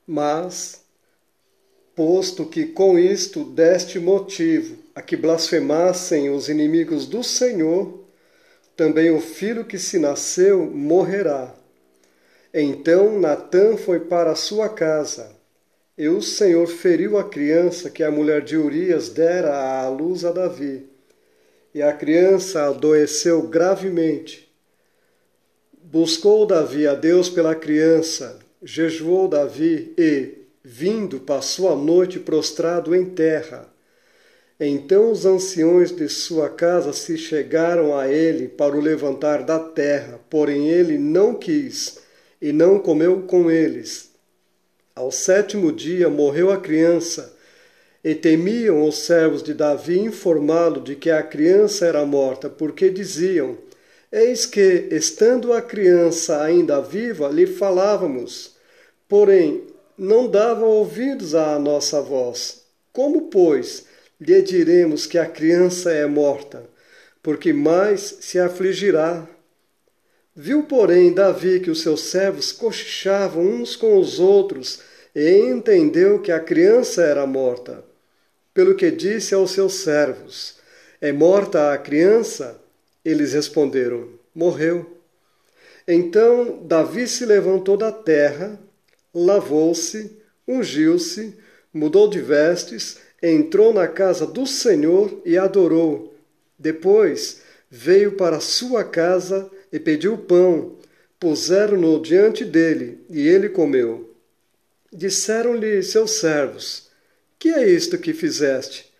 Mas, posto que com isto deste motivo a que blasfemassem os inimigos do Senhor, também o filho que se nasceu morrerá. Então Natã foi para a sua casa, e o Senhor feriu a criança que a mulher de Urias dera à luz a Davi. E a criança adoeceu gravemente. Buscou Davi a Deus pela criança, jejuou Davi e, vindo, passou a noite prostrado em terra. Então os anciões de sua casa se chegaram a ele para o levantar da terra, porém ele não quis e não comeu com eles. Ao 7º dia morreu a criança, e temiam os servos de Davi informá-lo de que a criança era morta, porque diziam: eis que, estando a criança ainda viva, lhe falávamos, porém não dava ouvidos à nossa voz. Como, pois, lhe diremos que a criança é morta, porque mais se afligirá? Viu, porém, Davi que os seus servos cochichavam uns com os outros, e entendeu que a criança era morta. Pelo que disse aos seus servos: é morta a criança? Eles responderam: morreu. Então Davi se levantou da terra, lavou-se, ungiu-se, mudou de vestes, entrou na casa do Senhor e adorou. Depois veio para sua casa e pediu pão. Puseram-no diante dele, e ele comeu. Disseram-lhe seus servos: que é isto que fizeste?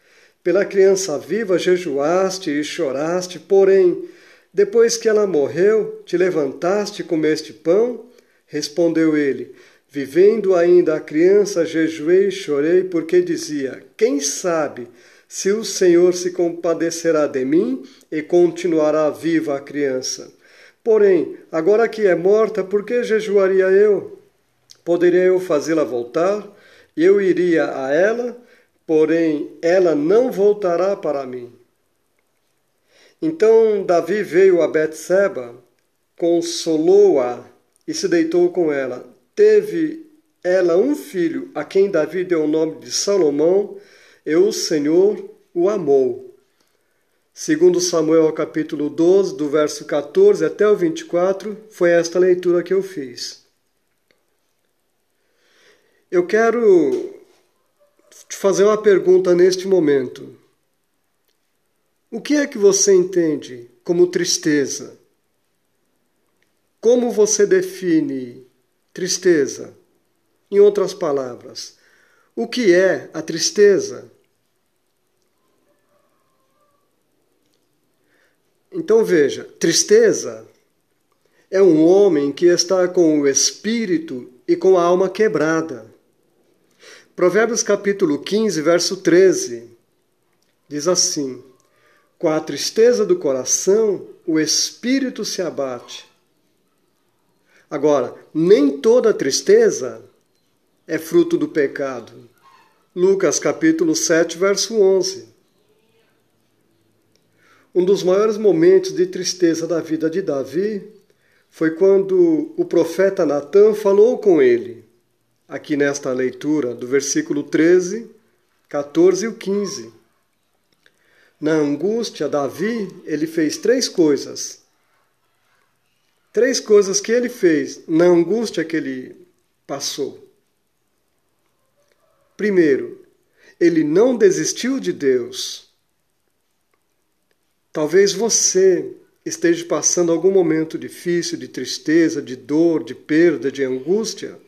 Pela criança viva jejuaste e choraste, porém, depois que ela morreu, te levantaste e comeste pão? Respondeu ele: vivendo ainda a criança, jejuei e chorei, porque dizia: quem sabe se o Senhor se compadecerá de mim e continuará viva a criança? Porém, agora que é morta, por que jejuaria eu? Poderia eu fazê-la voltar? Eu iria a ela, porém ela não voltará para mim. Então Davi veio a Betseba, consolou-a e se deitou com ela. Teve ela um filho, a quem Davi deu o nome de Salomão, e o Senhor o amou. Segundo Samuel capítulo 12, do verso 14 até o 24, foi esta leitura que eu fiz. Eu quero te fazer uma pergunta neste momento. O que é que você entende como tristeza? Como você define tristeza? Em outras palavras, o que é a tristeza? Então veja, tristeza é um homem que está com o espírito e com a alma quebrada. Provérbios capítulo 15, verso 13, diz assim: com a tristeza do coração, o espírito se abate. Agora, nem toda tristeza é fruto do pecado. Lucas capítulo 7, verso 11. Um dos maiores momentos de tristeza da vida de Davi foi quando o profeta Natã falou com ele, aqui nesta leitura do versículo 13, 14 e 15. Na angústia, Davi, ele fez três coisas. Três coisas que ele fez na angústia que ele passou. Primeiro, ele não desistiu de Deus. Talvez você esteja passando algum momento difícil, de tristeza, de dor, de perda, de angústia.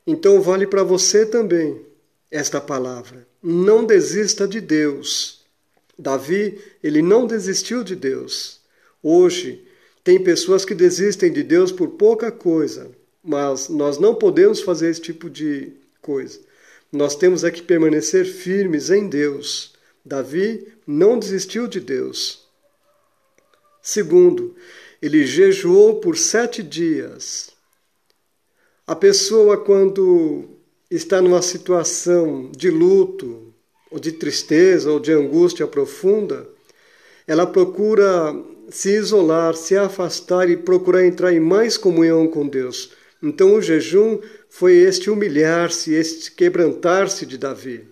Então vale para você também esta palavra. Não desista de Deus. Davi, ele não desistiu de Deus. Hoje, tem pessoas que desistem de Deus por pouca coisa, mas nós não podemos fazer esse tipo de coisa. Nós temos é que permanecer firmes em Deus. Davi não desistiu de Deus. Segundo, ele jejuou por 7 dias. A pessoa, quando está numa situação de luto, ou de tristeza, ou de angústia profunda, ela procura se isolar, se afastar e procurar entrar em mais comunhão com Deus. Então o jejum foi este humilhar-se, este quebrantar-se de Davi.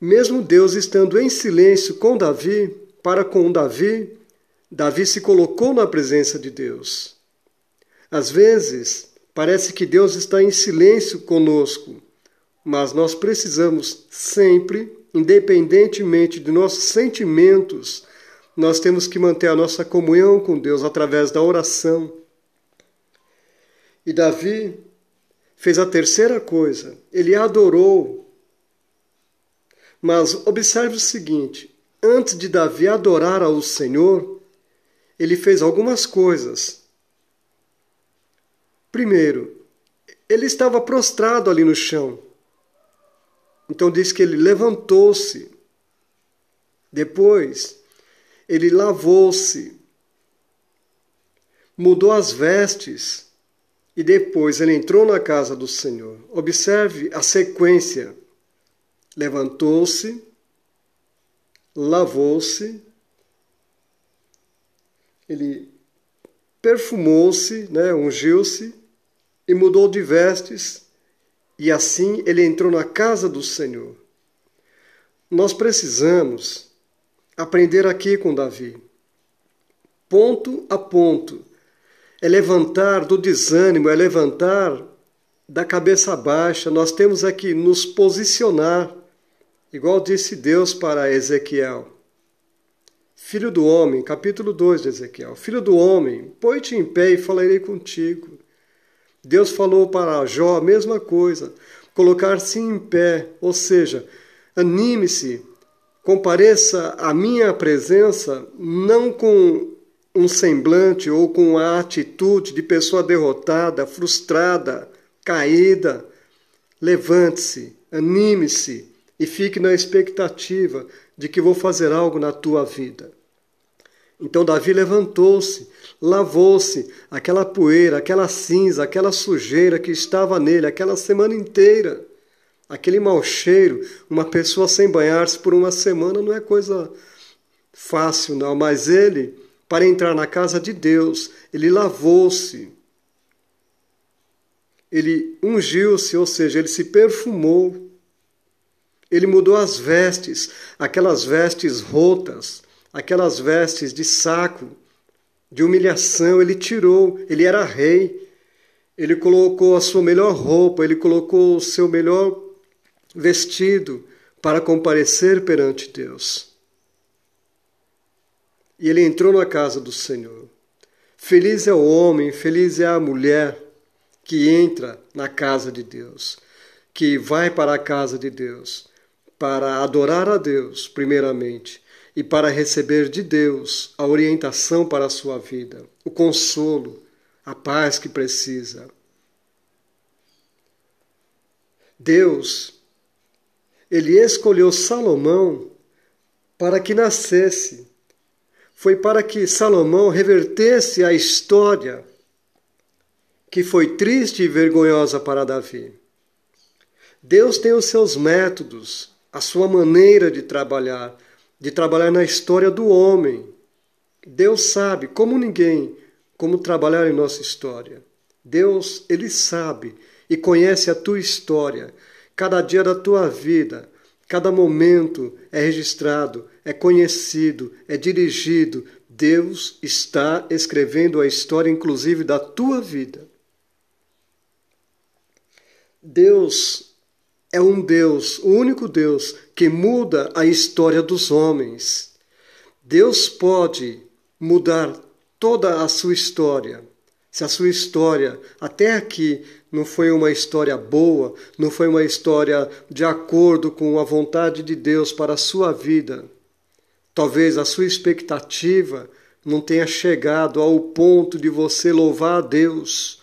Mesmo Deus estando em silêncio com Davi, para com Davi, Davi se colocou na presença de Deus. Às vezes, parece que Deus está em silêncio conosco, mas nós precisamos sempre, independentemente de nossos sentimentos, nós temos que manter a nossa comunhão com Deus através da oração. E Davi fez a terceira coisa, ele adorou. Mas observe o seguinte, antes de Davi adorar ao Senhor, ele fez algumas coisas. Primeiro, ele estava prostrado ali no chão. Então diz que ele levantou-se. Depois, ele lavou-se, mudou as vestes e depois ele entrou na casa do Senhor. Observe a sequência. Levantou-se, lavou-se, ele perfumou-se, ungiu-se e mudou de vestes, e assim ele entrou na casa do Senhor. Nós precisamos aprender aqui com Davi, ponto a ponto, é levantar do desânimo, é levantar da cabeça baixa, nós temos que nos posicionar, igual disse Deus para Ezequiel. Filho do homem, capítulo 2 de Ezequiel, filho do homem, põe-te em pé e falarei contigo. Deus falou para Jó a mesma coisa, colocar-se em pé, ou seja, anime-se, compareça à minha presença, não com um semblante ou com a atitude de pessoa derrotada, frustrada, caída. Levante-se, anime-se e fique na expectativa de que vou fazer algo na tua vida. Então Davi levantou-se, lavou-se, aquela poeira, aquela cinza, aquela sujeira que estava nele aquela semana inteira, aquele mau cheiro. Uma pessoa sem banhar-se por uma semana não é coisa fácil, não, mas ele, para entrar na casa de Deus, ele lavou-se, ele ungiu-se, ou seja, ele se perfumou, ele mudou as vestes, aquelas vestes rotas, aquelas vestes de saco, de humilhação, ele tirou, ele era rei, ele colocou a sua melhor roupa, ele colocou o seu melhor vestido para comparecer perante Deus. E ele entrou na casa do Senhor. Feliz é o homem, feliz é a mulher que entra na casa de Deus, que vai para a casa de Deus, para adorar a Deus, primeiramente, e para receber de Deus a orientação para a sua vida, o consolo, a paz que precisa. Deus, ele escolheu Salomão para que nascesse. Foi para que Salomão revertesse a história que foi triste e vergonhosa para Davi. Deus tem os seus métodos, a sua maneira de trabalhar na história do homem. Deus sabe, como ninguém, como trabalhar em nossa história. Deus, ele sabe e conhece a tua história. Cada dia da tua vida, cada momento é registrado, é conhecido, é dirigido. Deus está escrevendo a história, inclusive, da tua vida. Deus é um Deus, o único Deus que muda a história dos homens. Deus pode mudar toda a sua história. Se a sua história até aqui não foi uma história boa, não foi uma história de acordo com a vontade de Deus para a sua vida, talvez a sua expectativa não tenha chegado ao ponto de você louvar a Deus,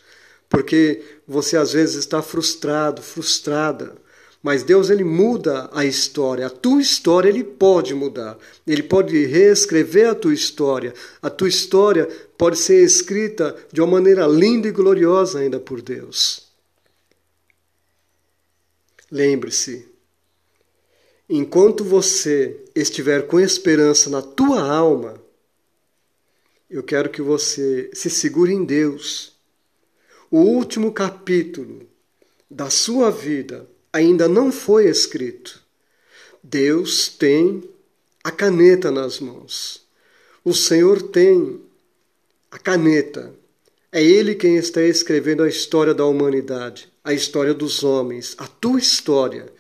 porque você às vezes está frustrado, frustrada. Mas Deus, ele muda a história. A tua história ele pode mudar. Ele pode reescrever a tua história. A tua história pode ser escrita de uma maneira linda e gloriosa ainda por Deus. Lembre-se, enquanto você estiver com esperança na tua alma, Eu quero que você se segure em Deus. O último capítulo da sua vida ainda não foi escrito. Deus tem a caneta nas mãos. O Senhor tem a caneta. É Ele quem está escrevendo a história da humanidade, a história dos homens, a tua história.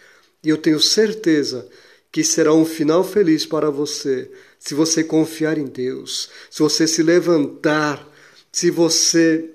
E eu tenho certeza que será um final feliz para você, se você confiar em Deus, se você se levantar, se você